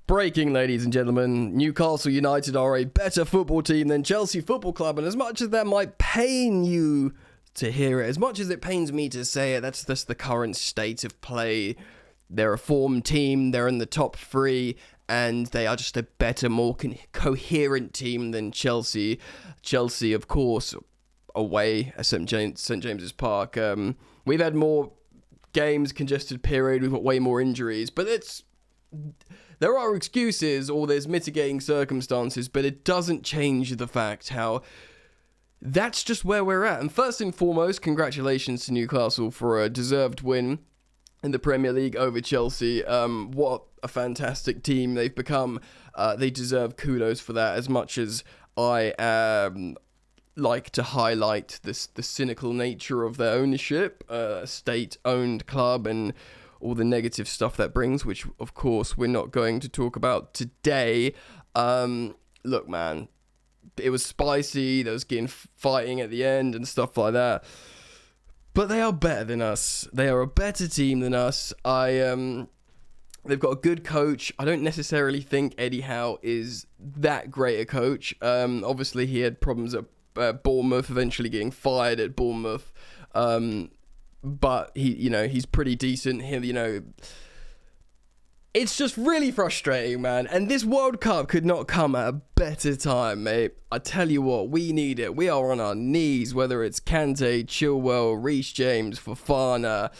Breaking, ladies and gentlemen, Newcastle United are a better football team than Chelsea Football Club, and as much as that might pain you to hear it, as much as it pains me to say it, that's just the current state of play. They're a formed team, they're in the top three, and they are just a better, more coherent team than Chelsea. Chelsea, of course, away at St. James's Park. We've had more games, congested period, we've got way more injuries, but there are excuses or there's mitigating circumstances, but it doesn't change the fact how that's just where we're at. And first and foremost, congratulations to Newcastle for a deserved win in the Premier League over Chelsea. What a fantastic team they've become. They deserve kudos for that, as much as I like to highlight the cynical nature of their ownership, state-owned club, and all the negative stuff that brings, which of course we're not going to talk about today. Look, man, it was spicy, there was getting fighting at the end and stuff like that, but they are better than us. They are a better team than us. They've got a good coach. I don't necessarily think Eddie Howe is that great a coach. Obviously he had problems at Bournemouth, eventually getting fired at Bournemouth. But he's pretty decent. It's just really frustrating, man. And this World Cup could not come at a better time, mate. I tell you what, we need it. We are on our knees, whether it's Kante, Chilwell, Reece James, Fofana,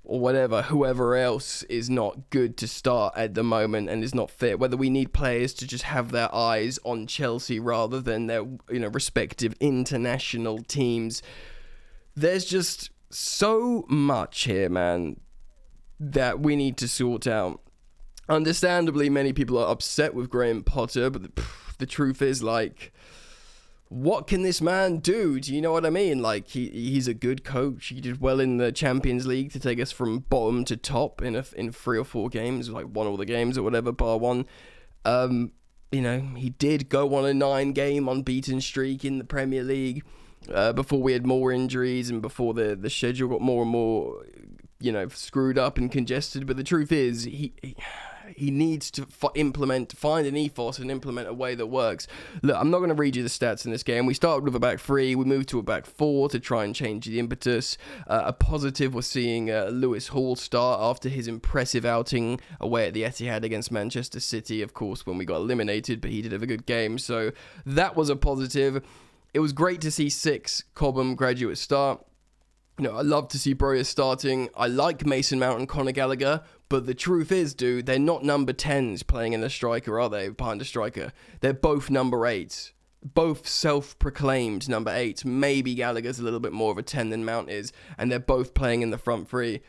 or whatever, whoever else is not good to start at the moment and is not fit. Whether we need players to just have their eyes on Chelsea rather than their respective international teams. There's just so much here, man, that we need to sort out. Understandably, many people are upset with Graham Potter, but the truth is, what can this man do? Do you know what I mean? He's a good coach. He did well in the Champions League to take us from bottom to top in 3 or 4 games, won all the games or whatever, bar one. He did go on a 9-game unbeaten streak in the Premier League. Before we had more injuries and before the schedule got more and more, screwed up and congested. But the truth is, he needs to find an ethos and implement a way that works. Look, I'm not going to read you the stats in this game. We started with a back 3, we moved to a back 4 to try and change the impetus. A positive was seeing Lewis Hall start after his impressive outing away at the Etihad against Manchester City, of course, when we got eliminated, but he did have a good game. So that was a positive. It was great to see 6 Cobham graduates start. I love to see Broja starting. I like Mason Mount and Conor Gallagher, but the truth is, dude, they're not number 10s playing in a striker, are they? Behind a striker. They're both number 8s. Both self-proclaimed number 8s. Maybe Gallagher's a little bit more of a 10 than Mount is, and they're both playing in the front 3.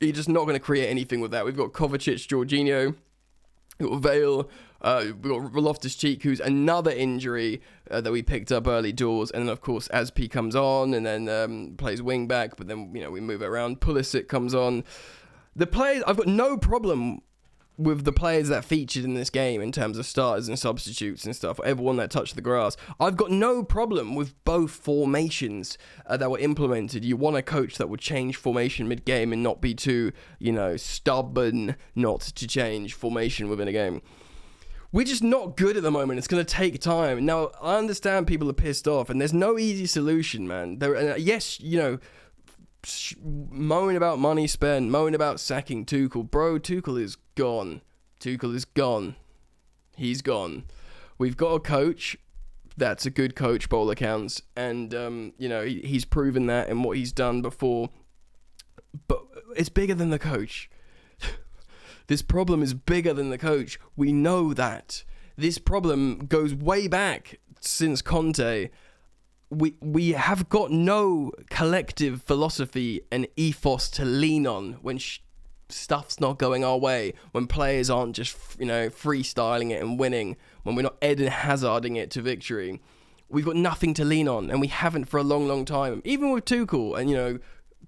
You're just not going to create anything with that. We've got Kovacic, Jorginho, we've got Vale, we've got Loftus-Cheek, who's another injury that we picked up early doors, and then of course Aspi comes on and then plays wing back, but then we move it around. Pulisic comes on. The players, I've got no problem with the players that featured in this game in terms of starters and substitutes and stuff, everyone that touched the grass. I've got no problem with both formations that were implemented. You want a coach that would change formation mid-game and not be too, stubborn not to change formation within a game. We're just not good at the moment. It's going to take time. Now, I understand people are pissed off, and there's no easy solution, man. Yes, moaning about money spent, moaning about sacking Tuchel. Bro, Tuchel is gone. Tuchel is gone. He's gone. We've got a coach that's a good coach by all accounts, and, he's proven that in what he's done before. But it's bigger than the coach. This problem is bigger than the coach. We know that. This problem goes way back since Conte. We have got no collective philosophy and ethos to lean on when stuff's not going our way, when players aren't just, freestyling it and winning, when we're not Eden Hazarding it to victory. We've got nothing to lean on, and we haven't for a long, long time. Even with Tuchel, and,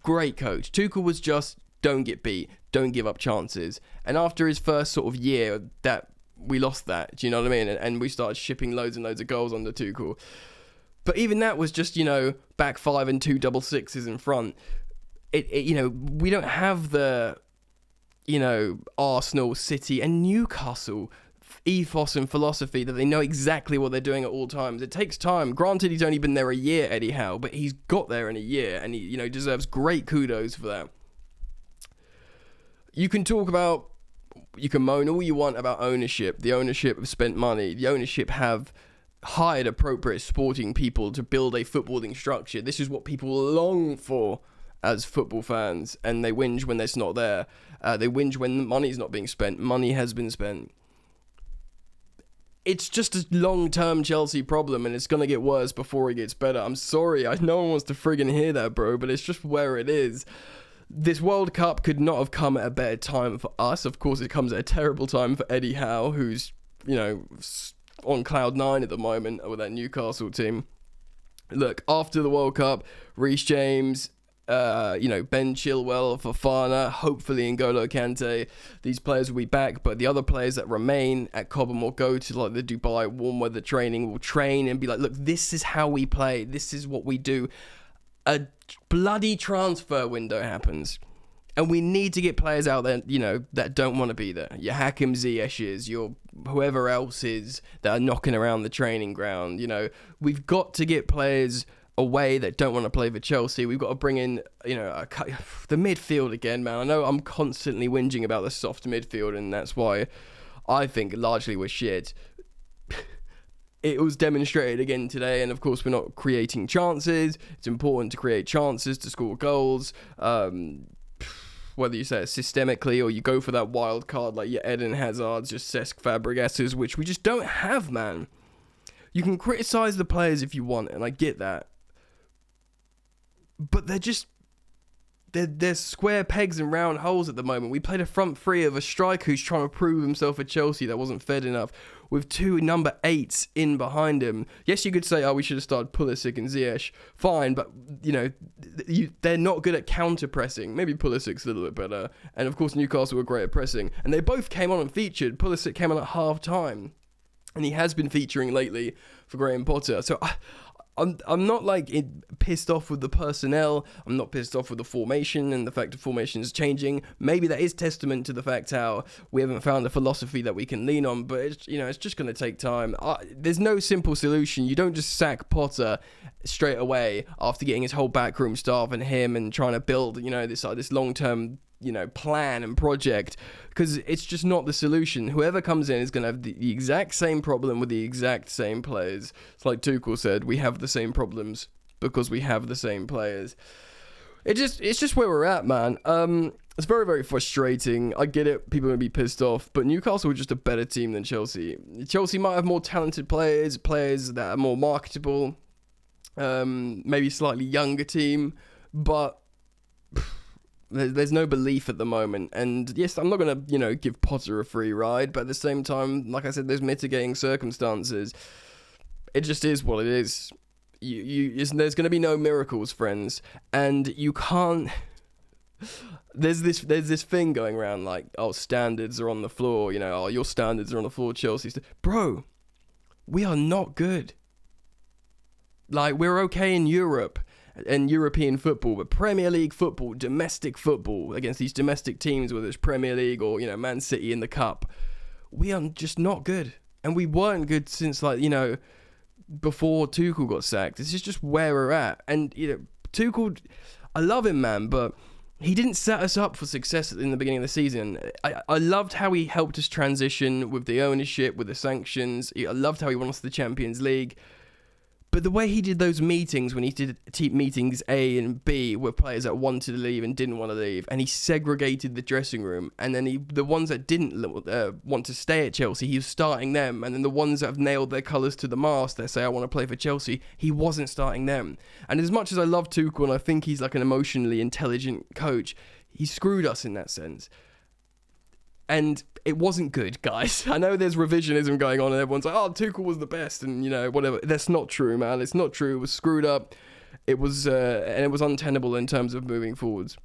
great coach. Tuchel was just, don't get beat, don't give up chances. And after his first sort of year, that we lost that, do you know what I mean? And we started shipping loads and loads of goals under Tuchel. But even that was just, back 5 and 2 double sixes in front. We don't have the Arsenal, City, and Newcastle ethos and philosophy that they know exactly what they're doing at all times. It takes time. Granted, he's only been there a year, Eddie Howe, but he's got there in a year, and he, deserves great kudos for that. You can moan all you want about ownership. The ownership have spent money. The ownership have hired appropriate sporting people to build a footballing structure. This is what people long for as football fans, and they whinge when it's not there. They whinge when the money's not being spent. Money has been spent. It's just a long-term Chelsea problem, and it's going to get worse before it gets better. I'm sorry, no one wants to friggin' hear that, bro, but it's just where it is. This World Cup could not have come at a better time for us. Of course, it comes at a terrible time for Eddie Howe, who's, on cloud 9 at the moment with that Newcastle team. Look, after the World Cup, Reece James, Ben Chilwell, Fofana, hopefully N'Golo Kante, these players will be back, but the other players that remain at Cobham will go to like the Dubai warm weather training, will train and be like, look, this is how we play, this is what we do. A bloody transfer window happens, and we need to get players out there, that don't want to be there. Your Hakim Ziyech's, your whoever else is that are knocking around the training ground. We've got to get players away that don't want to play for Chelsea. We've got to bring in, the midfield again, man. I know I'm constantly whinging about the soft midfield, and that's why I think largely we're shit. It was demonstrated again today, and of course we're not creating chances. It's important to create chances to score goals. Whether you say it systemically or you go for that wild card like your Eden Hazards, your Cesc Fabregas's, which we just don't have, man. You can criticise the players if you want, and I get that. But they're square pegs and round holes at the moment. We played a front three of a striker who's trying to prove himself at Chelsea that wasn't fed enough, with 2 number 8s in behind him. Yes, you could say, we should have started Pulisic and Ziyech. Fine, but, they're not good at counter-pressing. Maybe Pulisic's a little bit better. And, of course, Newcastle were great at pressing. And they both came on and featured. Pulisic came on at half-time. And he has been featuring lately for Graham Potter. So I'm not pissed off with the personnel. I'm not pissed off with the formation and the fact the formation is changing. Maybe that is testament to the fact how we haven't found a philosophy that we can lean on. But it's just going to take time. There's no simple solution. You don't just sack Potter straight away after getting his whole backroom staff and him and trying to build this long-term plan and project, because it's just not the solution. Whoever comes in is going to have the exact same problem with the exact same players. It's like Tuchel said, we have the same problems because we have the same players. It's just where we're at, man. It's very, very frustrating. I get it. People are going to be pissed off, but Newcastle are just a better team than Chelsea. Chelsea might have more talented players that are more marketable, maybe slightly younger team, but there's no belief at the moment. And yes, I'm not going to, give Potter a free ride, but at the same time, like I said, there's mitigating circumstances. It just is what it is. There's going to be no miracles, friends. And you can't... There's this thing going around like, standards are on the floor, your standards are on the floor, Chelsea. Bro, we are not good. We're okay in Europe and European football, but Premier League football, domestic football against these domestic teams, whether it's Premier League or, Man City in the Cup, we are just not good. And we weren't good since, before Tuchel got sacked. This is just where we're at. And, Tuchel, I love him, man, but he didn't set us up for success in the beginning of the season. I loved how he helped us transition with the ownership, with the sanctions. I loved how he won us the Champions League. But the way he did those meetings, when he did meetings A and B with players that wanted to leave and didn't want to leave, and he segregated the dressing room, and then the ones that didn't want to stay at Chelsea, he was starting them, and then the ones that have nailed their colours to the mast, they say, I want to play for Chelsea, he wasn't starting them. And as much as I love Tuchel, and I think he's an emotionally intelligent coach, he screwed us in that sense. And it wasn't good, guys. I know there's revisionism going on and everyone's like, Tuchel was the best and, whatever. That's not true, man. It's not true. It was screwed up. It was, and it was untenable in terms of moving forwards.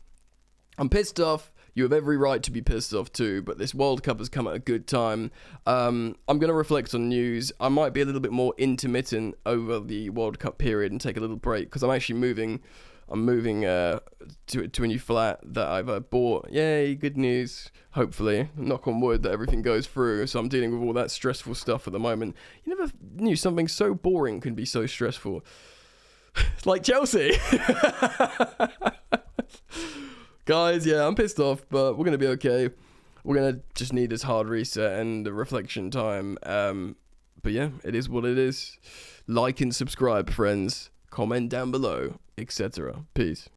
I'm pissed off. You have every right to be pissed off too, but this World Cup has come at a good time. I'm going to reflect on news. I might be a little bit more intermittent over the World Cup period and take a little break because I'm actually moving. I'm moving to a new flat that I've bought. Yay, good news. Hopefully, knock on wood that everything goes through. So I'm dealing with all that stressful stuff at the moment. You never knew something so boring can be so stressful. Like Chelsea. Guys, yeah, I'm pissed off, but we're going to be okay. We're going to just need this hard reset and the reflection time. But yeah, it is what it is. Like and subscribe, friends. Comment down below, etc. Peace.